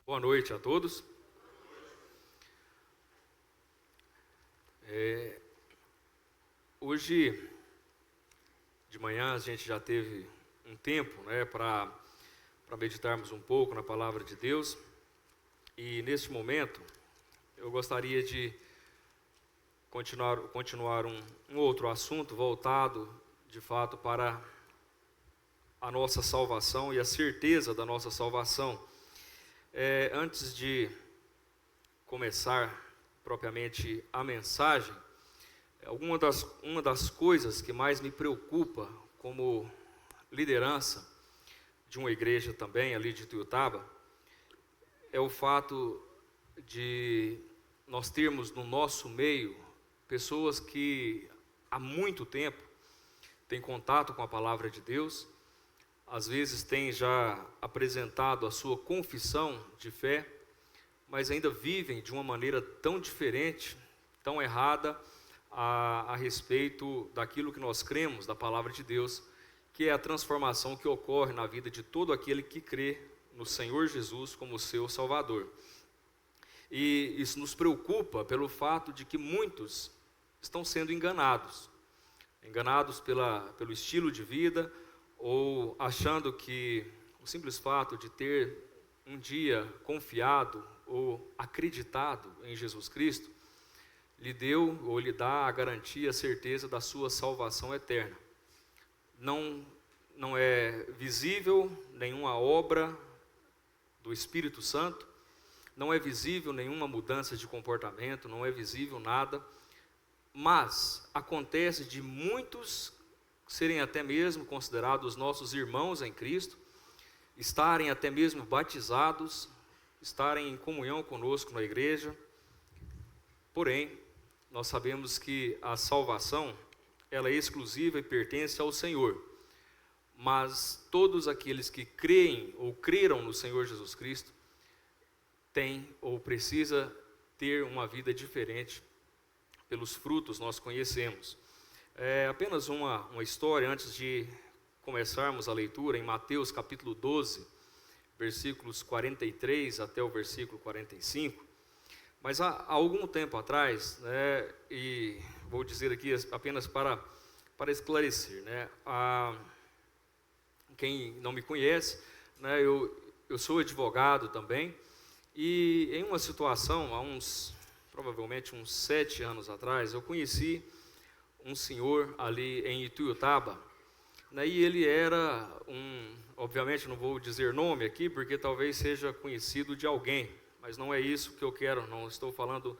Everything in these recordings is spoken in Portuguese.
Boa noite a todos. Hoje de manhã a gente já teve um tempo, para meditarmos um pouco na palavra de Deus. E neste momento eu gostaria de continuar um outro assunto voltado de fato para a nossa salvação e a certeza da nossa salvação. Antes de começar propriamente a mensagem, uma das coisas que mais me preocupa como liderança de uma igreja também ali de Ituiutaba é o fato de nós termos no nosso meio pessoas que há muito tempo têm contato com a palavra de Deus, às vezes têm já apresentado a sua confissão de fé, mas ainda vivem de uma maneira tão diferente, tão errada a respeito daquilo que nós cremos, da palavra de Deus, que é a transformação que ocorre na vida de todo aquele que crê no Senhor Jesus como seu Salvador. E isso nos preocupa pelo fato de que muitos estão sendo enganados pelo estilo de vida, ou achando que o simples fato de ter um dia confiado ou acreditado em Jesus Cristo lhe deu ou lhe dá a garantia, a certeza da sua salvação eterna. Não é visível nenhuma obra do Espírito Santo, não é visível nenhuma mudança de comportamento, não é visível nada, mas acontece de muitos serem até mesmo considerados nossos irmãos em Cristo, estarem até mesmo batizados, estarem em comunhão conosco na igreja. Porém, nós sabemos que a salvação, ela é exclusiva e pertence ao Senhor. Mas todos aqueles que creem ou creram no Senhor Jesus Cristo, têm ou precisa ter uma vida diferente. Pelos frutos nós conhecemos. Apenas uma história antes de começarmos a leitura em Mateus capítulo 12, versículos 43 até o versículo 45. Mas há algum tempo atrás, e vou dizer aqui apenas para esclarecer, quem não me conhece, eu sou advogado também, e em uma situação, provavelmente uns 7 anos atrás, eu conheci um senhor ali em Ituiutaba, e ele era obviamente não vou dizer nome aqui, porque talvez seja conhecido de alguém, mas não é isso que eu quero, não estou falando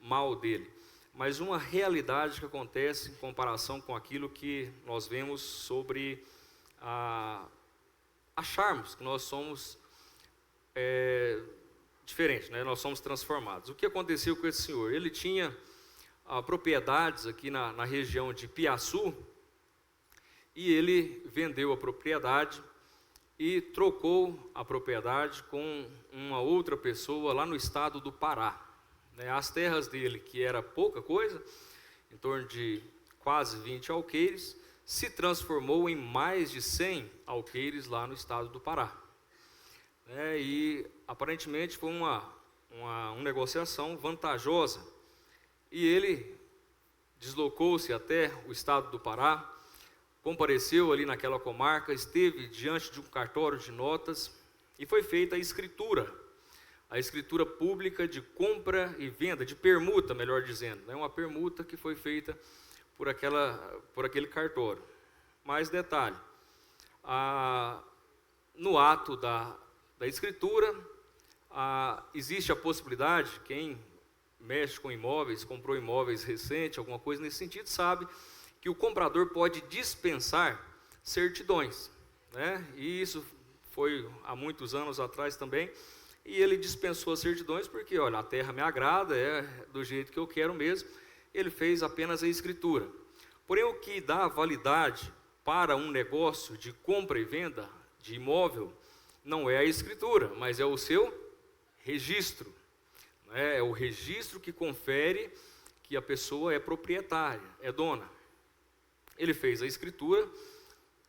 mal dele, mas uma realidade que acontece em comparação com aquilo que nós vemos sobre acharmos que nós somos diferentes, nós somos transformados. O que aconteceu com esse senhor? Ele tinha propriedades aqui na região de Piaçu, e ele vendeu a propriedade e trocou a propriedade com uma outra pessoa lá no estado do Pará. As terras dele, que era pouca coisa, em torno de quase 20 alqueires, se transformou em mais de 100 alqueires lá no estado do Pará. E aparentemente foi uma negociação vantajosa. E ele deslocou-se até o estado do Pará, compareceu ali naquela comarca, esteve diante de um cartório de notas e foi feita a escritura pública de compra e venda, de permuta, melhor dizendo, uma permuta que foi feita por aquele cartório. Mais detalhe, no ato da escritura, existe a possibilidade, quem mexe com imóveis, comprou imóveis recente, alguma coisa nesse sentido, sabe que o comprador pode dispensar certidões, e isso foi há muitos anos atrás também, e ele dispensou as certidões porque, olha, a terra me agrada, é do jeito que eu quero mesmo. Ele fez apenas a escritura. Porém, o que dá validade para um negócio de compra e venda de imóvel não é a escritura, mas é o seu registro. É o registro que confere que a pessoa é proprietária, é dona. Ele fez a escritura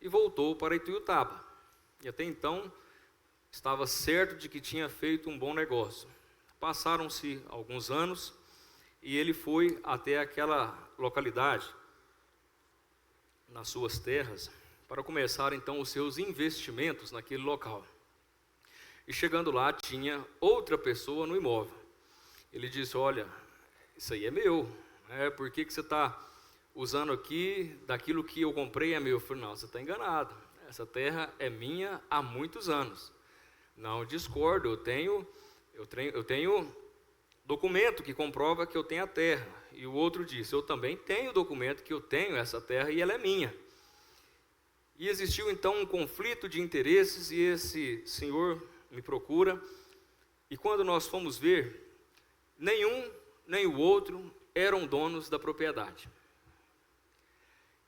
e voltou para Ituiutaba. E até então, estava certo de que tinha feito um bom negócio. Passaram-se alguns anos e ele foi até aquela localidade, nas suas terras, para começar então os seus investimentos naquele local. E chegando lá, tinha outra pessoa no imóvel. Ele disse: olha, isso aí é meu, né? Por que você está usando aqui daquilo que eu comprei é meu? Eu falei: não, você está enganado, essa terra é minha há muitos anos. Não, discordo, eu tenho documento que comprova que eu tenho a terra. E o outro disse: eu também tenho documento que eu tenho essa terra e ela é minha. E existiu então um conflito de interesses e esse senhor me procura. E quando nós fomos ver, nenhum nem o outro eram donos da propriedade.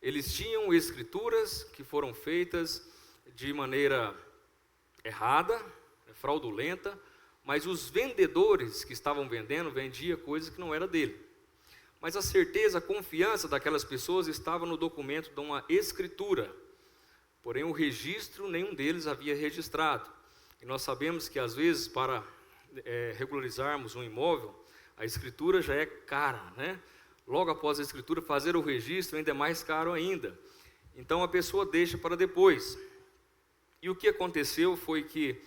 Eles tinham escrituras que foram feitas de maneira errada, fraudulenta, mas os vendedores que estavam vendendo, vendiam coisas que não era dele. Mas a certeza, a confiança daquelas pessoas estava no documento de uma escritura. Porém, o registro, nenhum deles havia registrado. E nós sabemos que, às vezes, para regularizarmos um imóvel, a escritura já é cara, né? Logo após a escritura, fazer o registro ainda é mais caro ainda. Então, a pessoa deixa para depois. E o que aconteceu foi que,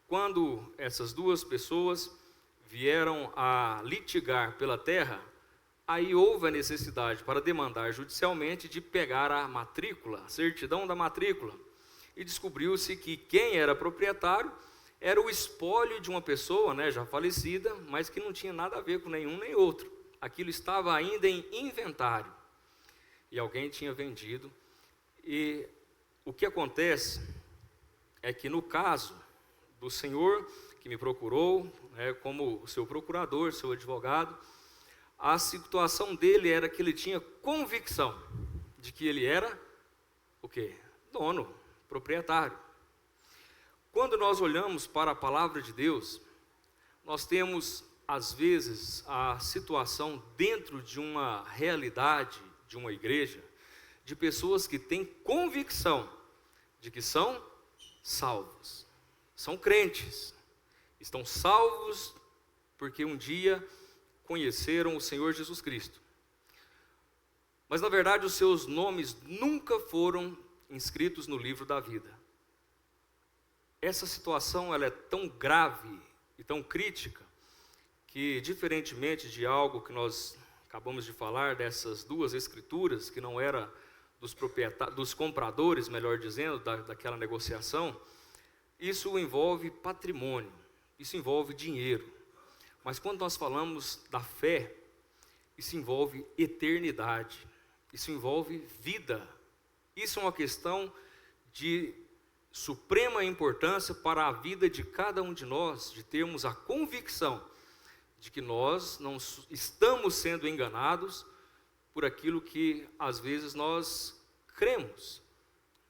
quando essas duas pessoas vieram a litigar pela terra, aí houve a necessidade para demandar judicialmente de pegar a matrícula, a certidão da matrícula. E descobriu-se que quem era proprietário era o espólio de uma pessoa, né, já falecida, mas que não tinha nada a ver com nenhum nem outro. Aquilo estava ainda em inventário. E alguém tinha vendido. E o que acontece é que, no caso do senhor que me procurou, como o seu procurador, seu advogado, a situação dele era que ele tinha convicção de que ele era o quê? Dono, proprietário. Quando nós olhamos para a palavra de Deus, nós temos, às vezes, a situação dentro de uma realidade, de uma igreja, de pessoas que têm convicção de que são salvos, são crentes, estão salvos porque um dia conheceram o Senhor Jesus Cristo. Mas, na verdade, os seus nomes nunca foram inscritos no livro da vida. Essa situação ela é tão grave e tão crítica que, diferentemente de algo que nós acabamos de falar, dessas duas escrituras, que não era dos compradores, melhor dizendo, daquela negociação, isso envolve patrimônio, isso envolve dinheiro. Mas quando nós falamos da fé, isso envolve eternidade, isso envolve vida. Isso é uma questão de suprema importância para a vida de cada um de nós, de termos a convicção de que nós não estamos sendo enganados por aquilo que às vezes nós cremos,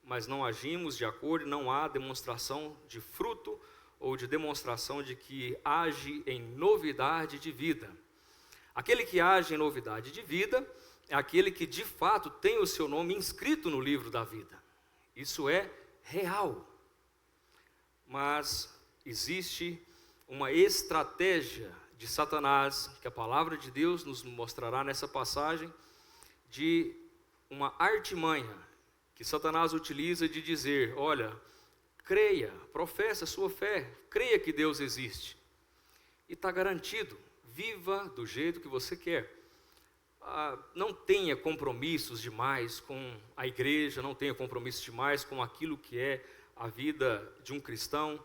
mas não agimos de acordo, não há demonstração de fruto ou de demonstração de que age em novidade de vida. Aquele que age em novidade de vida é aquele que de fato tem o seu nome inscrito no livro da vida. Isso é real. Mas existe uma estratégia de Satanás, que a palavra de Deus nos mostrará nessa passagem, de uma artimanha que Satanás utiliza de dizer: olha, creia, professa a sua fé, creia que Deus existe. E está garantido, viva do jeito que você quer. Não tenha compromissos demais com a igreja, não tenha compromissos demais com aquilo que é a vida de um cristão.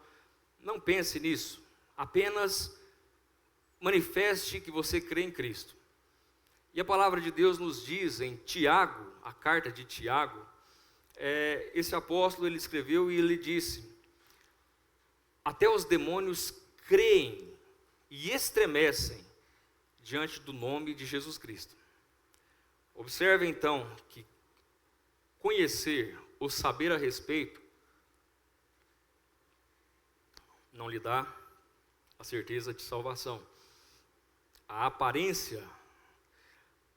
Não pense nisso, apenas manifeste que você crê em Cristo. E a palavra de Deus nos diz em Tiago, a carta de Tiago, esse apóstolo ele escreveu e ele disse: até os demônios creem e estremecem diante do nome de Jesus Cristo. Observe então que conhecer ou saber a respeito não lhe dá a certeza de salvação. A aparência,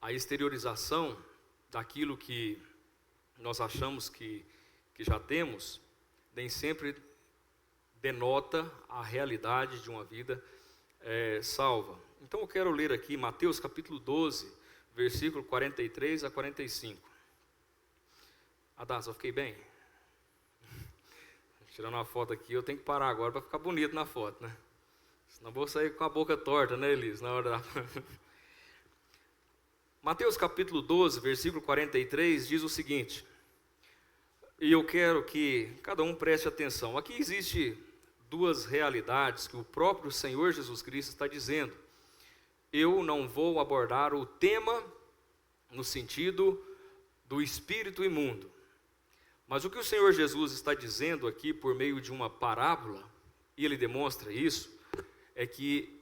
a exteriorização daquilo que nós achamos que já temos, nem sempre denota a realidade de uma vida salva. Então eu quero ler aqui Mateus capítulo 12, versículo 43 a 45. Adassa, eu fiquei bem? Tirando uma foto aqui, eu tenho que parar agora para ficar bonito na foto, né? Senão eu vou sair com a boca torta, né, Elis? Na hora da... Mateus capítulo 12, versículo 43, diz o seguinte, e eu quero que cada um preste atenção. Aqui existe duas realidades que o próprio Senhor Jesus Cristo está dizendo. Eu não vou abordar o tema no sentido do espírito imundo. Mas o que o Senhor Jesus está dizendo aqui por meio de uma parábola, e ele demonstra isso, é que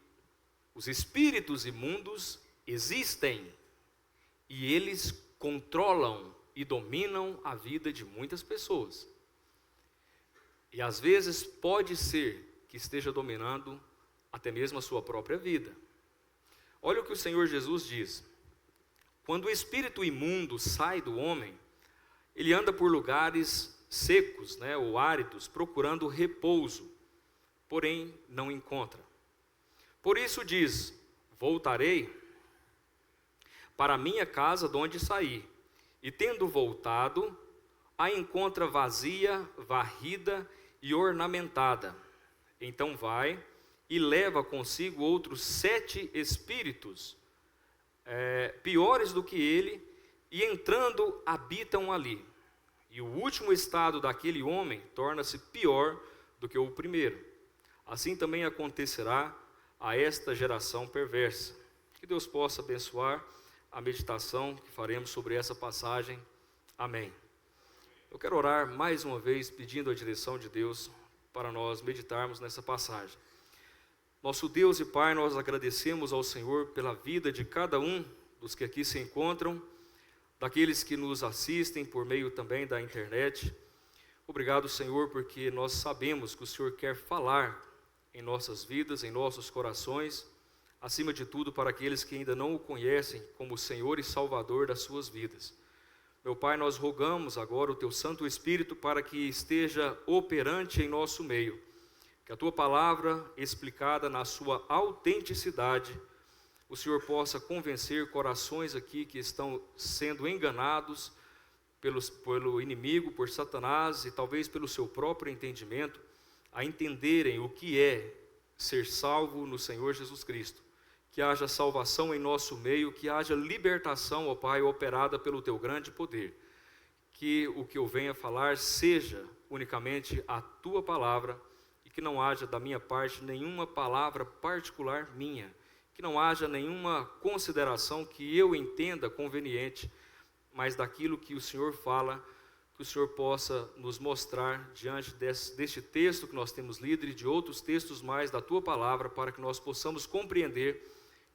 os espíritos imundos existem e eles controlam e dominam a vida de muitas pessoas. E às vezes pode ser que esteja dominando até mesmo a sua própria vida. Olha o que o Senhor Jesus diz. Quando o espírito imundo sai do homem, ele anda por lugares secos, ou áridos, procurando repouso, porém não encontra. Por isso diz, voltarei para a minha casa de onde saí, e tendo voltado, a encontra vazia, varrida e ornamentada. Então vai e leva consigo outros 7 espíritos, piores do que ele, e entrando habitam ali. E o último estado daquele homem torna-se pior do que o primeiro. Assim também acontecerá a esta geração perversa. Que Deus possa abençoar a meditação que faremos sobre essa passagem. Amém. Eu quero orar mais uma vez pedindo a direção de Deus para nós meditarmos nessa passagem. Nosso Deus e Pai, nós agradecemos ao Senhor pela vida de cada um dos que aqui se encontram, daqueles que nos assistem por meio também da internet. Obrigado, Senhor, porque nós sabemos que o Senhor quer falar em nossas vidas, em nossos corações, acima de tudo para aqueles que ainda não o conhecem como Senhor e Salvador das suas vidas. Meu Pai, nós rogamos agora o Teu Santo Espírito para que esteja operante em nosso meio, que a Tua palavra, explicada na sua autenticidade, o Senhor possa convencer corações aqui que estão sendo enganados pelo inimigo, por Satanás e talvez pelo seu próprio entendimento, a entenderem o que é ser salvo no Senhor Jesus Cristo. Que haja salvação em nosso meio, que haja libertação, ó Pai, operada pelo Teu grande poder. Que o que eu venha falar seja unicamente a Tua palavra e que não haja da minha parte nenhuma palavra particular minha, que não haja nenhuma consideração que eu entenda conveniente, mas daquilo que o Senhor fala, que o Senhor possa nos mostrar diante deste texto que nós temos lido e de outros textos mais da Tua palavra, para que nós possamos compreender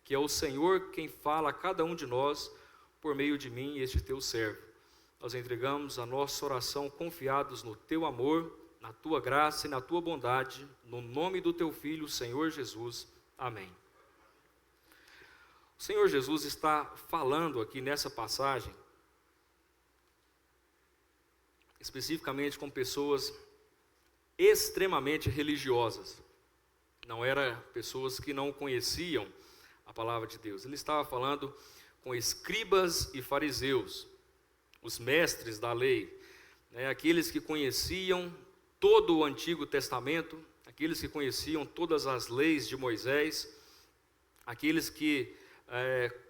que é o Senhor quem fala a cada um de nós por meio de mim, este Teu servo. Nós entregamos a nossa oração confiados no Teu amor, na Tua graça e na Tua bondade, no nome do Teu Filho, Senhor Jesus. Amém. O Senhor Jesus está falando aqui nessa passagem, especificamente com pessoas extremamente religiosas. Não eram pessoas que não conheciam a palavra de Deus. Ele estava falando com escribas e fariseus, os mestres da lei, aqueles que conheciam todo o Antigo Testamento, aqueles que conheciam todas as leis de Moisés, aqueles que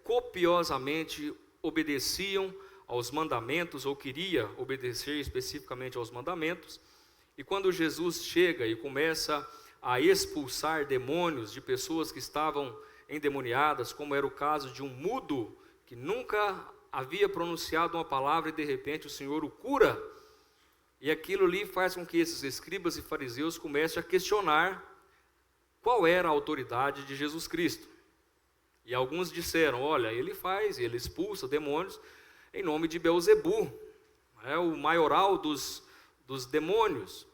copiosamente obedeciam aos mandamentos, ou queria obedecer especificamente aos mandamentos. E quando Jesus chega e começa a expulsar demônios de pessoas que estavam endemoniadas, como era o caso de um mudo que nunca havia pronunciado uma palavra e de repente o Senhor o cura, e aquilo ali faz com que esses escribas e fariseus comecem a questionar qual era a autoridade de Jesus Cristo. E alguns disseram, olha, ele expulsa demônios em nome de Beelzebu, o maioral dos demônios,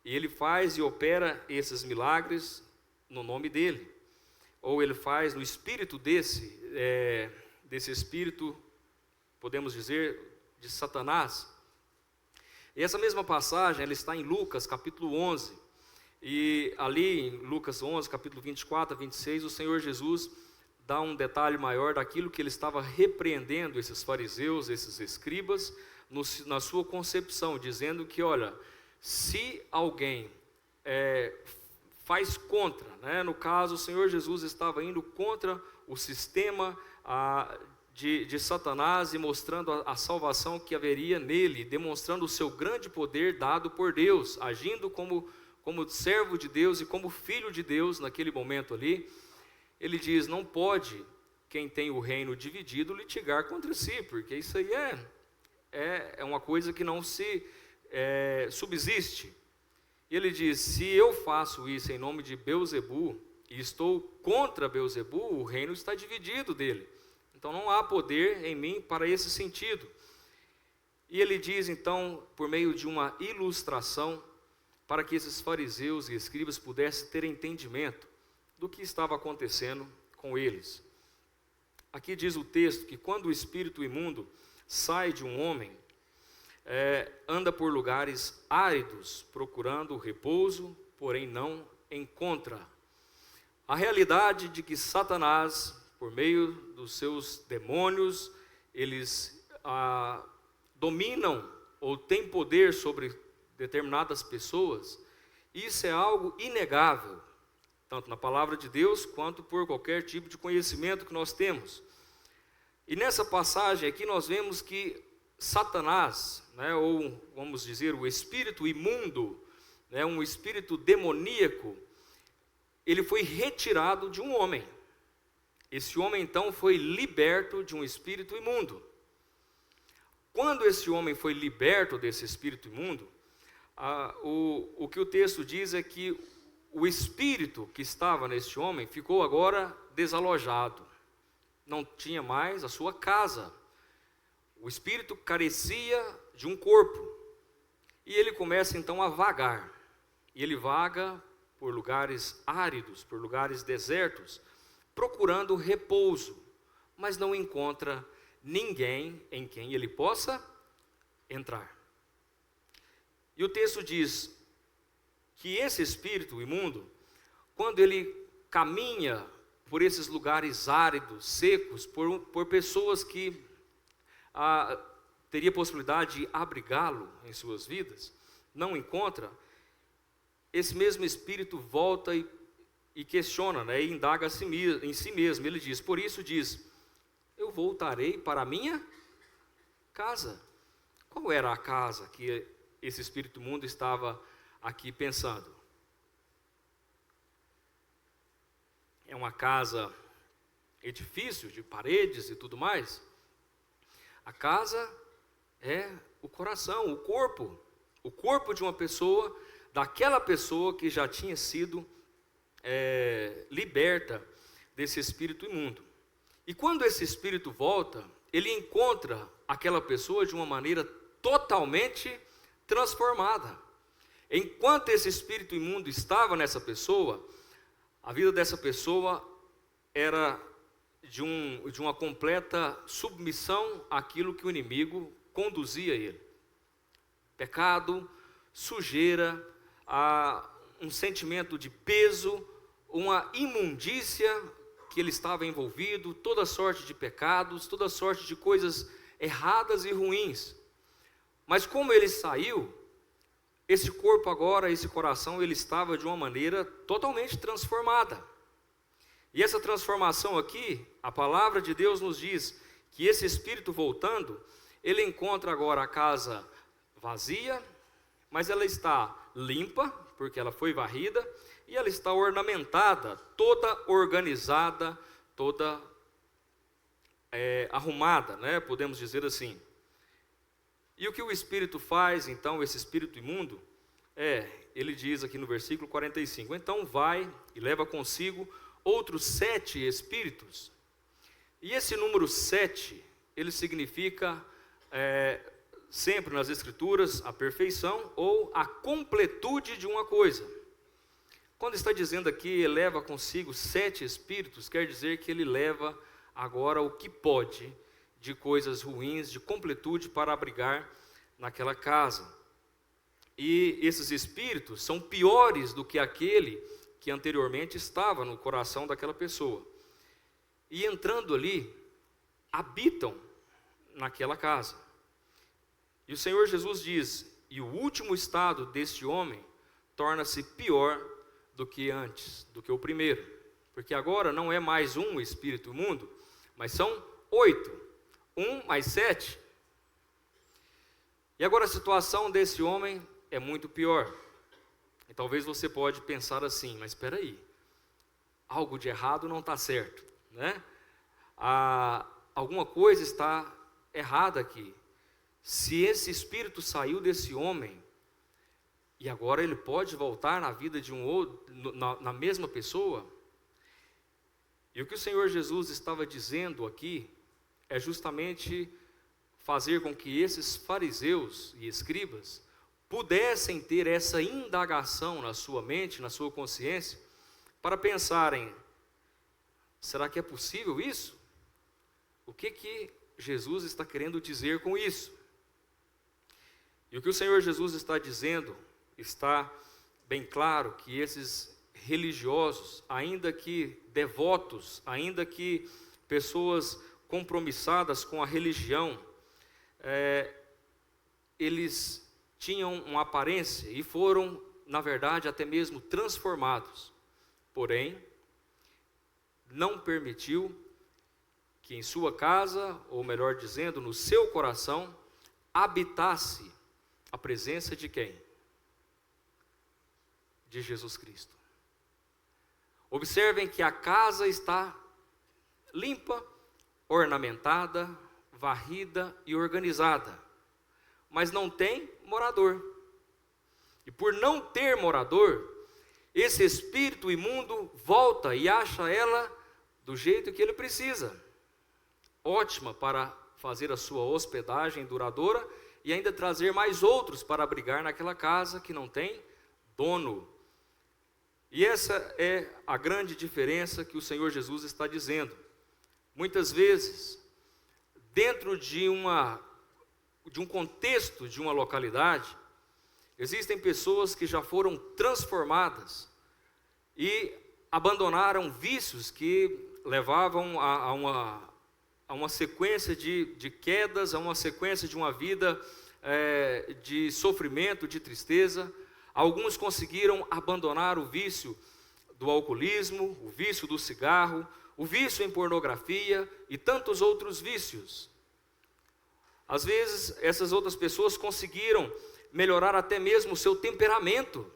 e ele faz e opera esses milagres no nome dele, ou ele faz no espírito desse espírito, podemos dizer, de Satanás. E essa mesma passagem, ela está em Lucas capítulo 11, E ali em Lucas 11, capítulo 24 a 26, o Senhor Jesus dá um detalhe maior daquilo que ele estava repreendendo esses fariseus, esses escribas, na sua concepção, dizendo que, olha, se alguém faz contra, né? No caso, o Senhor Jesus estava indo contra o sistema de Satanás e mostrando a salvação que haveria nele, demonstrando o seu grande poder dado por Deus, agindo como servo de Deus e como filho de Deus naquele momento ali. Ele diz, não pode quem tem o reino dividido litigar contra si, porque isso aí é uma coisa que não se subsiste. E ele diz, se eu faço isso em nome de Beelzebu, e estou contra Beelzebu, o reino está dividido dele. Então não há poder em mim para esse sentido. E ele diz então, por meio de uma ilustração, para que esses fariseus e escribas pudessem ter entendimento do que estava acontecendo com eles. Aqui diz o texto que quando o espírito imundo sai de um homem, anda por lugares áridos, procurando repouso, porém não encontra. A realidade de que Satanás, por meio dos seus demônios, eles dominam ou têm poder sobre determinadas pessoas, isso é algo inegável, tanto na palavra de Deus, quanto por qualquer tipo de conhecimento que nós temos. E nessa passagem aqui nós vemos que Satanás, né, ou vamos dizer o espírito imundo, né, um espírito demoníaco, ele foi retirado de um homem. Esse homem então foi liberto de um espírito imundo. Quando esse homem foi liberto desse espírito imundo, o que o texto diz é que o espírito que estava nesse homem ficou agora desalojado, não tinha mais a sua casa. O espírito carecia de um corpo, e ele começa então a vagar, e ele vaga por lugares áridos, por lugares desertos, procurando repouso, mas não encontra ninguém em quem ele possa entrar. E o texto diz que esse espírito imundo, quando ele caminha por esses lugares áridos, secos, por pessoas que teria possibilidade de abrigá-lo em suas vidas, não encontra, esse mesmo espírito volta e questiona, né, e indaga em si mesmo. Ele diz, por isso diz, eu voltarei para a minha casa. Qual era a casa que esse espírito imundo estava aqui pensando? É uma casa, edifício de paredes e tudo mais? A casa é o coração, o corpo de uma pessoa, daquela pessoa que já tinha sido liberta desse espírito imundo. E quando esse espírito volta, ele encontra aquela pessoa de uma maneira totalmente transformada. Enquanto esse espírito imundo estava nessa pessoa, a vida dessa pessoa era de uma completa submissão àquilo que o inimigo conduzia ele. Pecado, sujeira, um sentimento de peso, uma imundícia que ele estava envolvido, toda sorte de pecados, toda sorte de coisas erradas e ruins. Mas como ele saiu, esse corpo agora, esse coração, ele estava de uma maneira totalmente transformada. E essa transformação aqui, a palavra de Deus nos diz que esse espírito voltando, ele encontra agora a casa vazia, mas ela está limpa, porque ela foi varrida, e ela está ornamentada, toda organizada, toda arrumada, né? Podemos dizer assim. E o que o espírito faz, então, esse espírito imundo, ele diz aqui no versículo 45, então vai e leva consigo outros 7 espíritos. E esse número 7, ele significa, sempre nas escrituras, a perfeição ou a completude de uma coisa. Quando está dizendo aqui, ele leva consigo 7 espíritos, quer dizer que ele leva agora o que pode de coisas ruins, de completude para abrigar naquela casa. E esses espíritos são piores do que aquele que anteriormente estava no coração daquela pessoa. E entrando ali, habitam naquela casa. E o Senhor Jesus diz: e o último estado deste homem torna-se pior do que antes, do que o primeiro. Porque agora não é mais um espírito imundo, mas são 8. 1 mais 7. E agora a situação desse homem é muito pior. E talvez você pode pensar assim, mas espera aí, algo de errado não está certo, né? Alguma coisa está errada aqui. Se esse espírito saiu desse homem, e agora ele pode voltar na vida de um outro, na mesma pessoa? E o que o Senhor Jesus estava dizendo aqui é justamente fazer com que esses fariseus e escribas pudessem ter essa indagação na sua mente, na sua consciência, para pensarem: será que é possível isso? O que Jesus está querendo dizer com isso? E o que o Senhor Jesus está dizendo está bem claro, que esses religiosos, ainda que devotos, ainda que pessoas compromissadas com a religião, eles tinham uma aparência e foram, na verdade, até mesmo transformados. Porém, não permitiu que em sua casa, ou melhor dizendo, no seu coração, habitasse a presença de quem? De Jesus Cristo. Observem que a casa está limpa, ornamentada, varrida e organizada, mas não tem morador. E por não ter morador, esse espírito imundo volta e acha ela do jeito que ele precisa. Ótima para fazer a sua hospedagem duradoura e ainda trazer mais outros para abrigar naquela casa que não tem dono. E essa é a grande diferença que o Senhor Jesus está dizendo. Muitas vezes, dentro de um contexto de uma localidade, existem pessoas que já foram transformadas e abandonaram vícios que levavam a uma sequência de quedas, a uma sequência de uma vida de sofrimento, de tristeza. Alguns conseguiram abandonar o vício do alcoolismo, o vício do cigarro, o vício em pornografia e tantos outros vícios. Às vezes, essas outras pessoas conseguiram melhorar até mesmo o seu temperamento.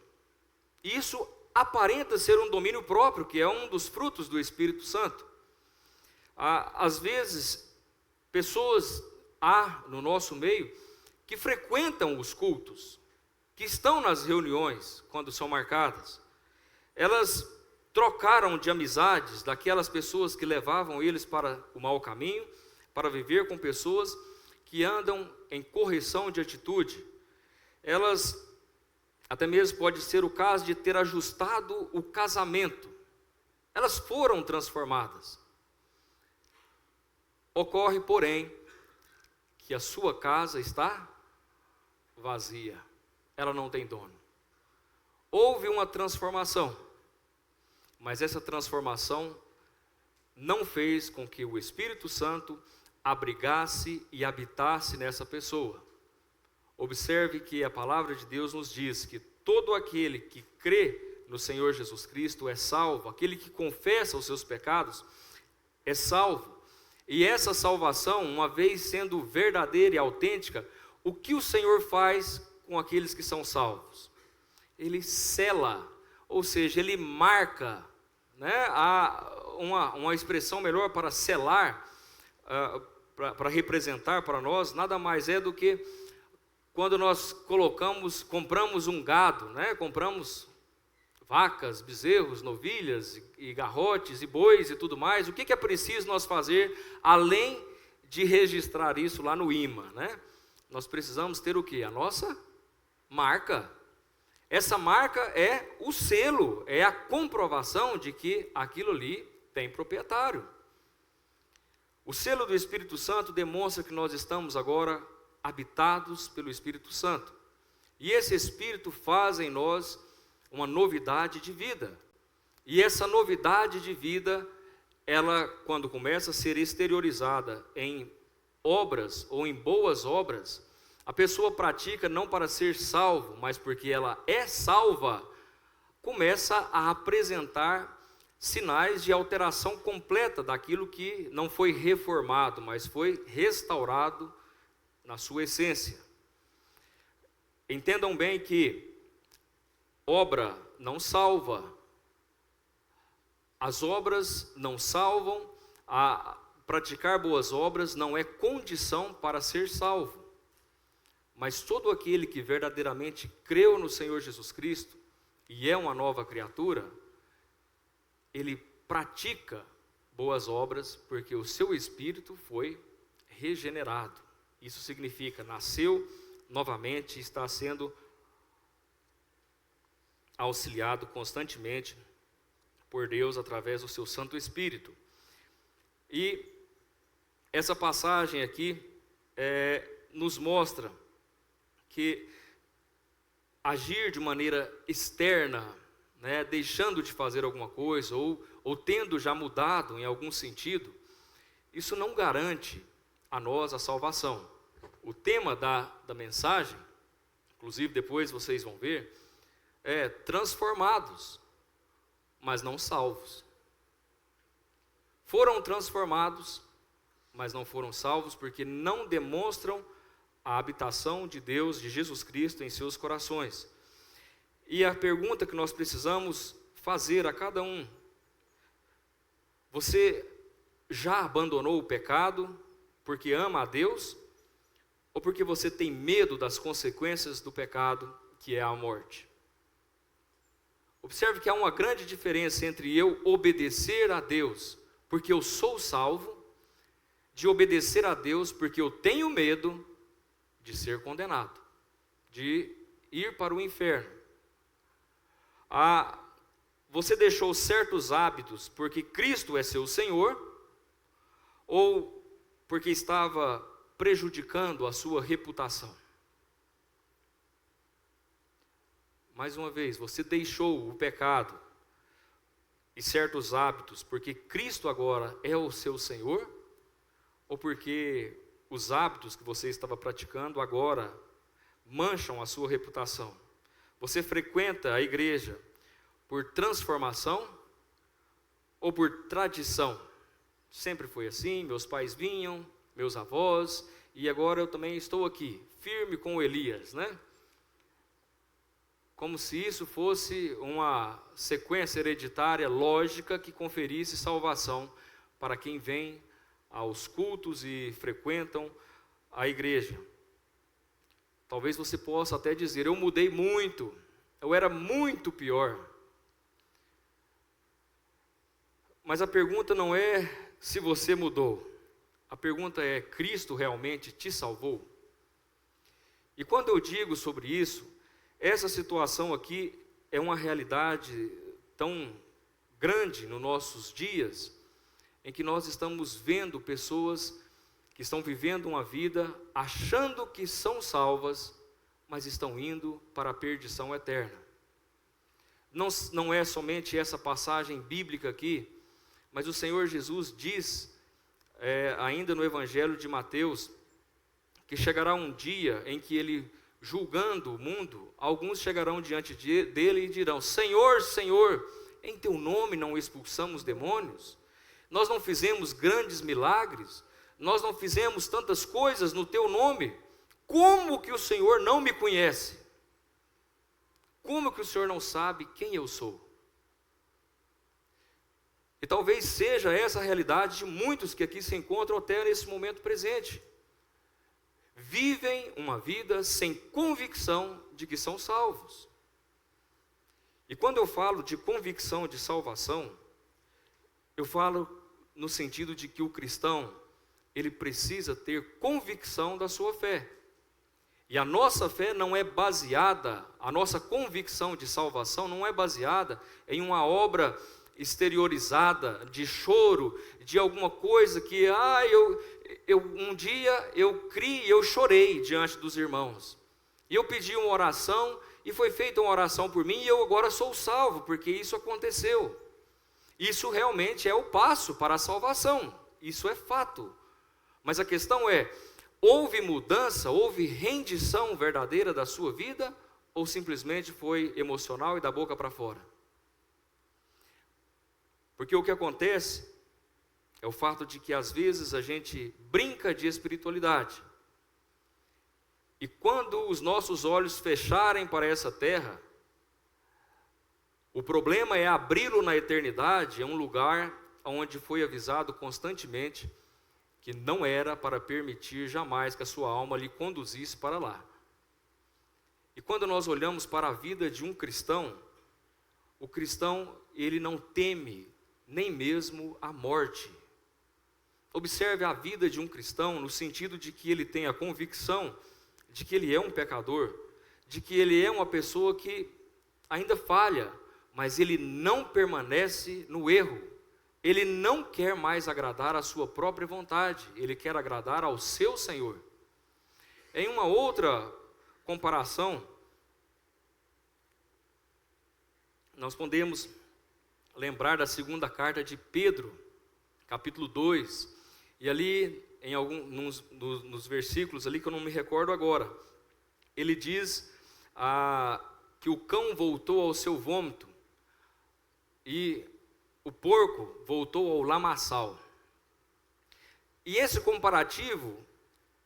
Isso aparenta ser um domínio próprio, que é um dos frutos do Espírito Santo. Às vezes, pessoas há no nosso meio que frequentam os cultos, que estão nas reuniões quando são marcadas. Elas trocaram de amizades daquelas pessoas que levavam eles para o mau caminho, para viver com pessoas que andam em correção de atitude. Elas, até mesmo pode ser o caso de ter ajustado o casamento. Elas foram transformadas. Ocorre, porém, que a sua casa está vazia. Ela não tem dono. Houve uma transformação, mas essa transformação não fez com que o Espírito Santo abrigasse e habitasse nessa pessoa. Observe que a palavra de Deus nos diz que todo aquele que crê no Senhor Jesus Cristo é salvo, aquele que confessa os seus pecados é salvo. E essa salvação, uma vez sendo verdadeira e autêntica, o que o Senhor faz com aqueles que são salvos? Ele sela, ou seja, ele marca, né? Há uma expressão melhor para selar, para representar para nós, nada mais é do que quando nós compramos um gado, né? Compramos vacas, bezerros, novilhas, e garrotes, e bois e tudo mais. O que é preciso nós fazer, além de registrar isso lá no IMA, né? Nós precisamos ter o quê? A nossa marca. Essa marca é o selo, é a comprovação de que aquilo ali tem proprietário. O selo do Espírito Santo demonstra que nós estamos agora habitados pelo Espírito Santo. E esse Espírito faz em nós uma novidade de vida. E essa novidade de vida, ela, quando começa a ser exteriorizada em obras ou em boas obras, a pessoa pratica não para ser salvo, mas porque ela é salva, começa a apresentar sinais de alteração completa daquilo que não foi reformado, mas foi restaurado na sua essência. Entendam bem que obra não salva, as obras não salvam, praticar boas obras não é condição para ser salvo. Mas todo aquele que verdadeiramente creu no Senhor Jesus Cristo e é uma nova criatura, ele pratica boas obras porque o seu espírito foi regenerado. Isso significa, nasceu novamente, está sendo auxiliado constantemente por Deus através do seu Santo Espírito. E essa passagem aqui nos mostra que agir de maneira externa, deixando de fazer alguma coisa ou tendo já mudado em algum sentido, isso não garante a nós a salvação. O tema da mensagem, inclusive depois vocês vão ver, é transformados, mas não salvos. Foram transformados, mas não foram salvos, porque não demonstram a habitação de Deus, de Jesus Cristo em seus corações. E a pergunta que nós precisamos fazer a cada um: você já abandonou o pecado porque ama a Deus? Ou porque você tem medo das consequências do pecado, que é a morte? Observe que há uma grande diferença entre eu obedecer a Deus porque eu sou salvo, de obedecer a Deus porque eu tenho medo de ser condenado, de ir para o inferno. Você deixou certos hábitos porque Cristo é seu Senhor, ou porque estava prejudicando a sua reputação? Mais uma vez, você deixou o pecado e certos hábitos porque Cristo agora é o seu Senhor, ou porque os hábitos que você estava praticando agora mancham a sua reputação? Você frequenta a igreja por transformação ou por tradição? Sempre foi assim, meus pais vinham, meus avós, e agora eu também estou aqui, firme com Elias, Como se isso fosse uma sequência hereditária lógica que conferisse salvação para quem vem aos cultos e frequentam a igreja. Talvez você possa até dizer: eu mudei muito, eu era muito pior. Mas a pergunta não é se você mudou, a pergunta é: Cristo realmente te salvou? E quando eu digo sobre isso, essa situação aqui é uma realidade tão grande nos nossos dias, em que nós estamos vendo pessoas que estão vivendo uma vida achando que são salvas, mas estão indo para a perdição eterna. Não é somente essa passagem bíblica aqui, mas o Senhor Jesus diz, ainda no Evangelho de Mateus, que chegará um dia em que Ele, julgando o mundo, alguns chegarão diante dele e dirão: Senhor, Senhor, em teu nome não expulsamos demônios? Nós não fizemos grandes milagres? Nós não fizemos tantas coisas no teu nome? Como que o Senhor não me conhece? Como que o Senhor não sabe quem eu sou? E talvez seja essa a realidade de muitos que aqui se encontram até nesse momento presente. Vivem uma vida sem convicção de que são salvos. E quando eu falo de convicção de salvação, eu falo no sentido de que o cristão, ele precisa ter convicção da sua fé. E a nossa fé não é baseada, a nossa convicção de salvação não é baseada em uma obra exteriorizada, de choro, de alguma coisa que, um dia eu criei, eu chorei diante dos irmãos. E eu pedi uma oração, e foi feita uma oração por mim, e eu agora sou salvo, porque isso aconteceu. Isso realmente é o passo para a salvação, isso é fato. Mas a questão é, houve mudança, houve rendição verdadeira da sua vida, ou simplesmente foi emocional e da boca para fora? Porque o que acontece é o fato de que às vezes a gente brinca de espiritualidade. E quando os nossos olhos fecharem para essa terra, o problema é abri-lo na eternidade, é um lugar onde foi avisado constantemente que não era para permitir jamais que a sua alma lhe conduzisse para lá. E quando nós olhamos para a vida de um cristão, o cristão, ele não teme nem mesmo a morte. Observe a vida de um cristão no sentido de que ele tem a convicção de que ele é um pecador, de que ele é uma pessoa que ainda falha, mas ele não permanece no erro. Ele não quer mais agradar a sua própria vontade, ele quer agradar ao seu Senhor. Em uma outra comparação, nós podemos lembrar da segunda carta de Pedro, capítulo 2, e ali, nos versículos ali que eu não me recordo agora, ele diz que o cão voltou ao seu vômito, e o porco voltou ao lamaçal. E esse comparativo,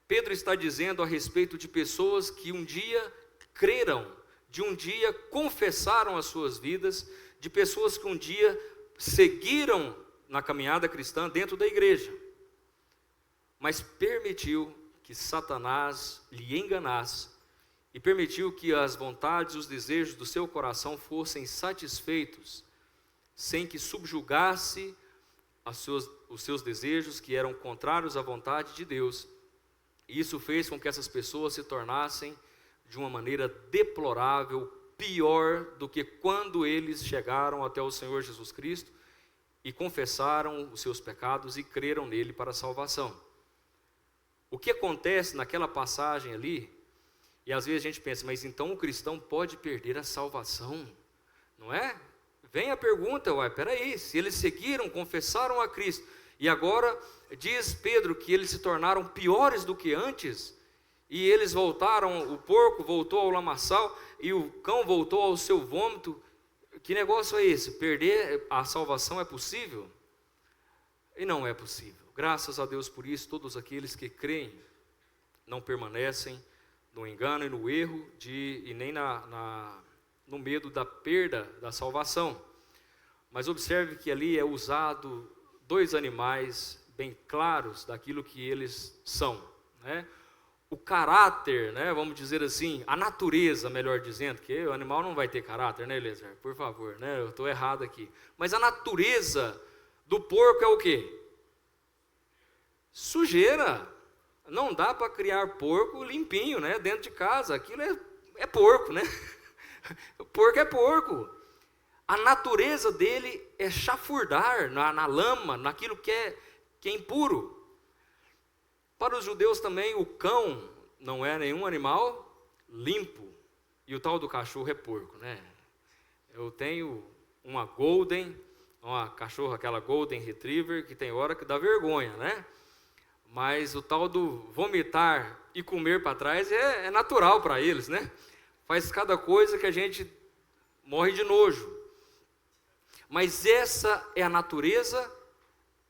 Pedro está dizendo a respeito de pessoas que um dia creram, de um dia confessaram as suas vidas, de pessoas que um dia seguiram na caminhada cristã dentro da igreja, mas permitiu que Satanás lhe enganasse e permitiu que as vontades e os desejos do seu coração fossem satisfeitos, sem que subjugasse os seus desejos que eram contrários à vontade de Deus. E isso fez com que essas pessoas se tornassem de uma maneira deplorável, pior do que quando eles chegaram até o Senhor Jesus Cristo e confessaram os seus pecados e creram nele para a salvação. O que acontece naquela passagem ali, e às vezes a gente pensa, mas então o cristão pode perder a salvação, não é? Vem a pergunta, peraí, se eles seguiram, confessaram a Cristo, e agora diz Pedro que eles se tornaram piores do que antes, e eles voltaram, o porco voltou ao lamaçal, e o cão voltou ao seu vômito. Que negócio é esse? Perder a salvação é possível? E não é possível. Graças a Deus por isso, todos aqueles que creem não permanecem no engano e no erro, e nem no medo da perda da salvação. Mas observe que ali é usado dois animais bem claros daquilo que eles são, né? O caráter, né, vamos dizer assim, a natureza, melhor dizendo, porque o animal não vai ter caráter, né, Eliezer? Por favor, né, eu estou errado aqui. Mas a natureza do porco é o quê? Sujeira. Não dá para criar porco limpinho, né, dentro de casa. Aquilo é porco, né? O porco é porco. A natureza dele é chafurdar na lama, naquilo que é impuro. Para os judeus também, o cão não é nenhum animal limpo, e o tal do cachorro é porco, né? Eu tenho uma Golden, uma cachorra, aquela Golden Retriever, que tem hora que dá vergonha, né? Mas o tal do vomitar e comer para trás é natural para eles, né? Faz cada coisa que a gente morre de nojo. Mas essa é a natureza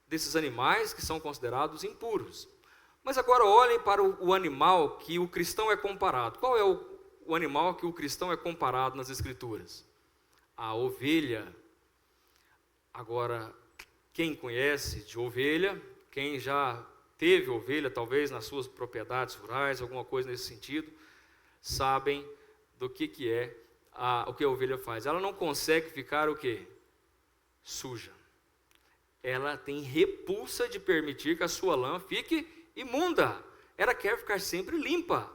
desses animais que são considerados impuros. Mas agora olhem para o animal que o cristão é comparado. Qual é o animal que o cristão é comparado nas Escrituras? A ovelha. Agora, quem conhece de ovelha, quem já teve ovelha, talvez nas suas propriedades rurais, alguma coisa nesse sentido, sabem do que é o que a ovelha faz. Ela não consegue ficar o quê? Suja. Ela tem repulsa de permitir que a sua lã fique imunda. Ela quer ficar sempre limpa.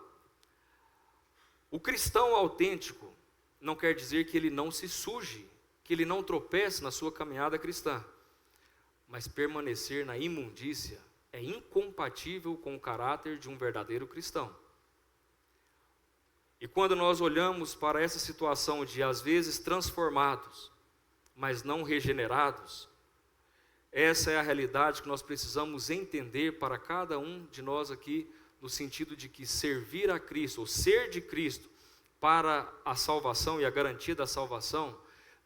O cristão autêntico não quer dizer que ele não se suje, que ele não tropece na sua caminhada cristã, mas permanecer na imundícia é incompatível com o caráter de um verdadeiro cristão. E quando nós olhamos para essa situação de, às vezes, transformados, mas não regenerados, essa é a realidade que nós precisamos entender para cada um de nós aqui, no sentido de que servir a Cristo, ou ser de Cristo, para a salvação e a garantia da salvação,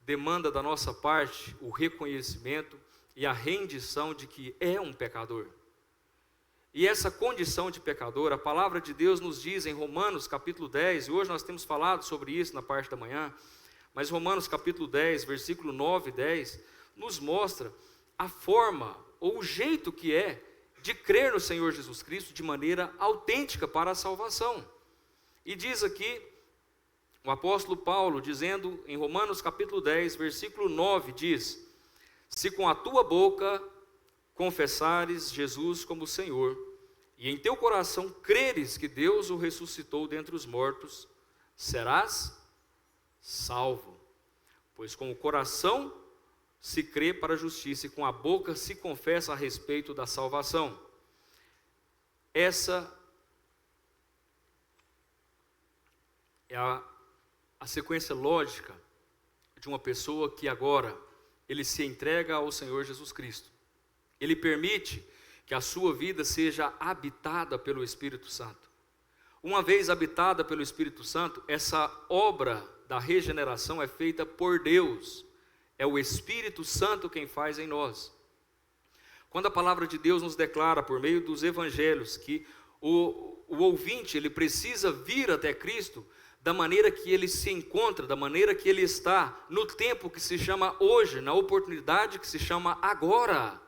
demanda da nossa parte o reconhecimento e a rendição de que é um pecador. E essa condição de pecador, a palavra de Deus nos diz em Romanos capítulo 10, e hoje nós temos falado sobre isso na parte da manhã, mas Romanos capítulo 10, versículo 9 e 10, nos mostra a forma ou o jeito que é de crer no Senhor Jesus Cristo de maneira autêntica para a salvação. E diz aqui, o apóstolo Paulo, dizendo em Romanos capítulo 10, versículo 9, diz: se com a tua boca confessares Jesus como Senhor, e em teu coração creres que Deus o ressuscitou dentre os mortos, serás salvo. Pois com o coração se crê para a justiça, e com a boca se confessa a respeito da salvação. Essa é a sequência lógica de uma pessoa que agora ele se entrega ao Senhor Jesus Cristo. Ele permite que a sua vida seja habitada pelo Espírito Santo. Uma vez habitada pelo Espírito Santo, essa obra da regeneração é feita por Deus. É o Espírito Santo quem faz em nós. Quando a palavra de Deus nos declara por meio dos evangelhos que o ouvinte ele precisa vir até Cristo da maneira que ele se encontra, da maneira que ele está, no tempo que se chama hoje, na oportunidade que se chama agora.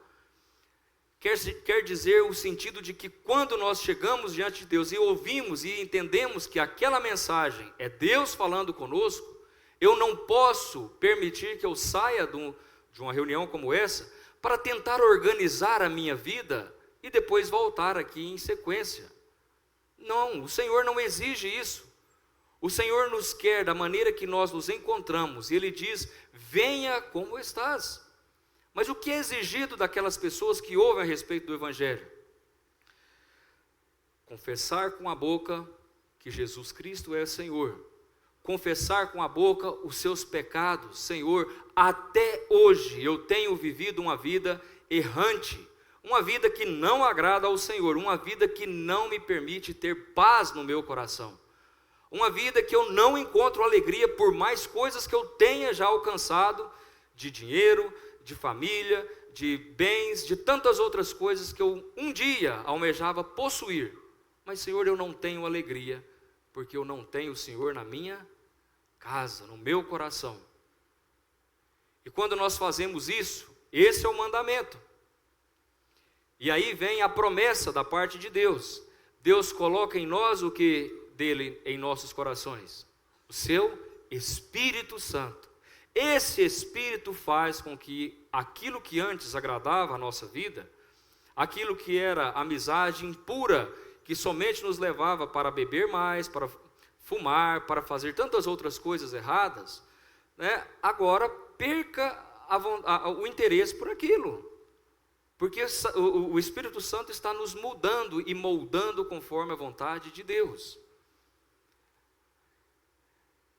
Quer dizer o sentido de que quando nós chegamos diante de Deus e ouvimos e entendemos que aquela mensagem é Deus falando conosco, eu não posso permitir que eu saia de uma reunião como essa para tentar organizar a minha vida e depois voltar aqui em sequência. Não, o Senhor não exige isso. O Senhor nos quer da maneira que nós nos encontramos, e Ele diz: venha como estás. Mas o que é exigido daquelas pessoas que ouvem a respeito do Evangelho? Confessar com a boca que Jesus Cristo é Senhor. Confessar com a boca os seus pecados. Senhor, até hoje eu tenho vivido uma vida errante, uma vida que não agrada ao Senhor, uma vida que não me permite ter paz no meu coração, uma vida que eu não encontro alegria por mais coisas que eu tenha já alcançado, de dinheiro, de família, de bens, de tantas outras coisas que eu um dia almejava possuir. Mas, Senhor, eu não tenho alegria, porque eu não tenho o Senhor na minha casa, no meu coração. E quando nós fazemos isso, esse é o mandamento. E aí vem a promessa da parte de Deus. Deus coloca em nós o que dele em nossos corações? O seu Espírito Santo. Esse Espírito faz com que aquilo que antes agradava a nossa vida, aquilo que era amizade impura, que somente nos levava para beber mais, para fumar, para fazer tantas outras coisas erradas, né, agora perca o interesse por aquilo. Porque o Espírito Santo está nos mudando e moldando conforme a vontade de Deus.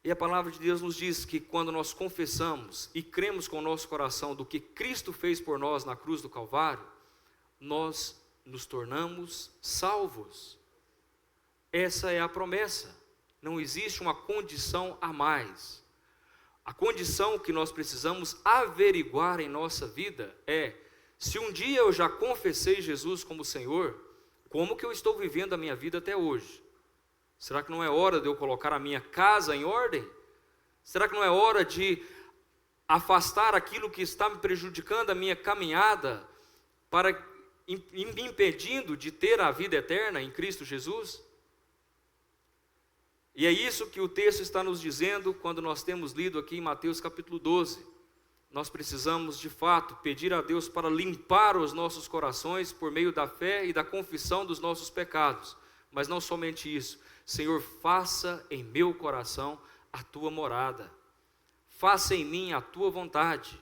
E a palavra de Deus nos diz que quando nós confessamos e cremos com o nosso coração do que Cristo fez por nós na cruz do Calvário, nós nos tornamos salvos. Essa é a promessa. Não existe uma condição a mais. A condição que nós precisamos averiguar em nossa vida é: se um dia eu já confessei Jesus como Senhor, como que eu estou vivendo a minha vida até hoje? Será que não é hora de eu colocar a minha casa em ordem? Será que não é hora de afastar aquilo que está me prejudicando a minha caminhada, para me impedindo de ter a vida eterna em Cristo Jesus? E é isso que o texto está nos dizendo quando nós temos lido aqui em Mateus capítulo 12. Nós precisamos de fato pedir a Deus para limpar os nossos corações por meio da fé e da confissão dos nossos pecados. Mas não somente isso: Senhor, faça em meu coração a tua morada, faça em mim a tua vontade.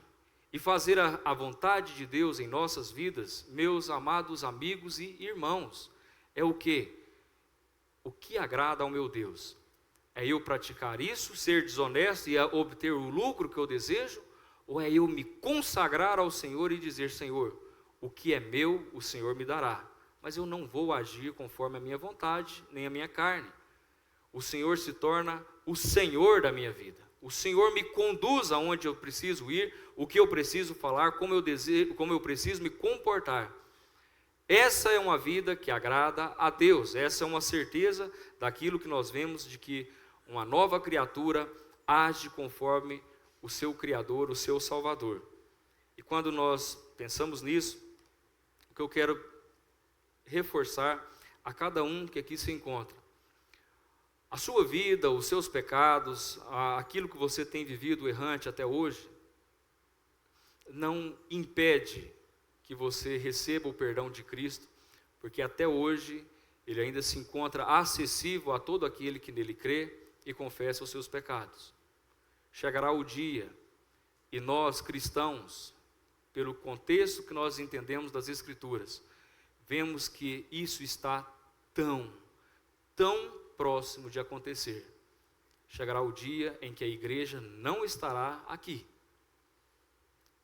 E fazer a vontade de Deus em nossas vidas, meus amados amigos e irmãos, é o quê? O que agrada ao meu Deus? É eu praticar isso, ser desonesto e obter o lucro que eu desejo? Ou é eu me consagrar ao Senhor e dizer: Senhor, o que é meu, o Senhor me dará, mas eu não vou agir conforme a minha vontade, nem a minha carne. O Senhor se torna o Senhor da minha vida. O Senhor me conduz aonde eu preciso ir, o que eu preciso falar, como eu preciso me comportar. Essa é uma vida que agrada a Deus. Essa é uma certeza daquilo que nós vemos, de que uma nova criatura age conforme o seu Criador, o seu Salvador. E quando nós pensamos nisso, o que eu quero reforçar a cada um que aqui se encontra: a sua vida, os seus pecados, aquilo que você tem vivido errante até hoje, não impede que você receba o perdão de Cristo, porque até hoje ele ainda se encontra acessível a todo aquele que nele crê e confessa os seus pecados. Chegará o dia, e nós cristãos, pelo contexto que nós entendemos das Escrituras, vemos que isso está tão próximo de acontecer. Chegará o dia em que a igreja não estará aqui,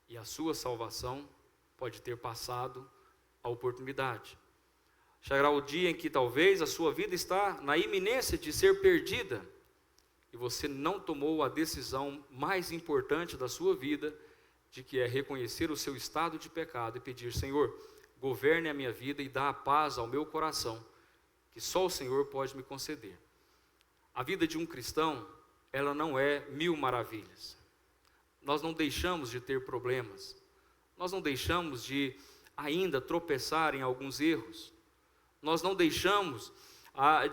e a sua salvação pode ter passado a oportunidade. Chegará o dia em que talvez a sua vida está na iminência de ser perdida, e você não tomou a decisão mais importante da sua vida, de que é reconhecer o seu estado de pecado e pedir: Senhor, governe a minha vida e dá a paz ao meu coração, que só o Senhor pode me conceder. A vida de um cristão, ela não é mil maravilhas. Nós não deixamos de ter problemas, nós não deixamos de ainda tropeçar em alguns erros, nós não deixamos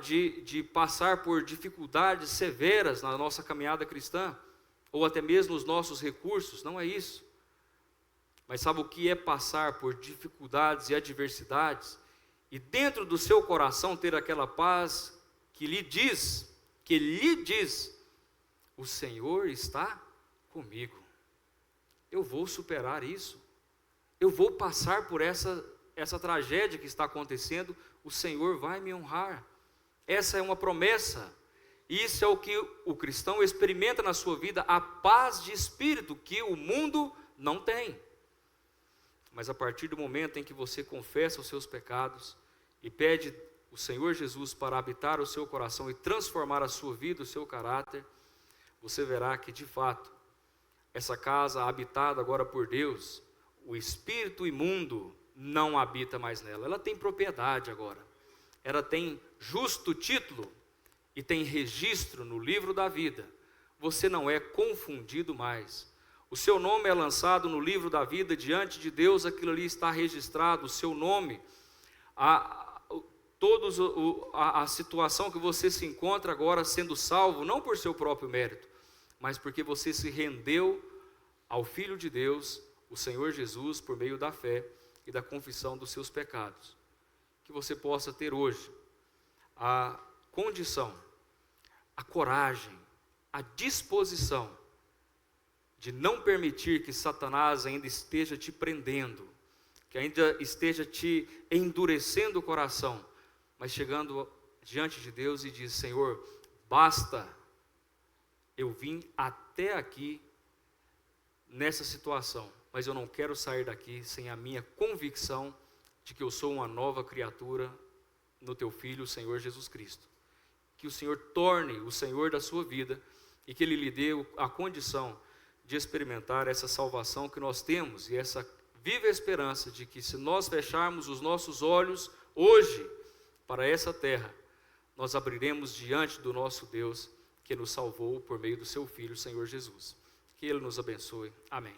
de passar por dificuldades severas na nossa caminhada cristã, ou até mesmo os nossos recursos. Não é isso. Mas sabe o que é passar por dificuldades e adversidades, e dentro do seu coração ter aquela paz que lhe diz, o Senhor está comigo, eu vou superar isso, eu vou passar por essa tragédia que está acontecendo, o Senhor vai me honrar. Essa é uma promessa, isso é o que o cristão experimenta na sua vida, a paz de espírito que o mundo não tem. Mas a partir do momento em que você confessa os seus pecados e pede o Senhor Jesus para habitar o seu coração e transformar a sua vida, o seu caráter, você verá que de fato, essa casa habitada agora por Deus, o espírito imundo não habita mais nela. Ela tem propriedade agora, ela tem justo título e tem registro no livro da vida. Você não é confundido mais. O seu nome é lançado no livro da vida diante de Deus, aquilo ali está registrado, o seu nome, a situação que você se encontra agora sendo salvo, não por seu próprio mérito, mas porque você se rendeu ao Filho de Deus, o Senhor Jesus, por meio da fé e da confissão dos seus pecados. Que você possa ter hoje a condição, a coragem, a disposição de não permitir que Satanás ainda esteja te prendendo, que ainda esteja te endurecendo o coração, mas chegando diante de Deus e diz: Senhor, basta, eu vim até aqui nessa situação, mas eu não quero sair daqui sem a minha convicção de que eu sou uma nova criatura no teu Filho, o Senhor Jesus Cristo. Que o Senhor torne o Senhor da sua vida e que Ele lhe dê a condição de experimentar essa salvação que nós temos e essa viva esperança de que, se nós fecharmos os nossos olhos hoje para essa terra, nós abriremos diante do nosso Deus que nos salvou por meio do seu Filho, o Senhor Jesus. Que Ele nos abençoe. Amém.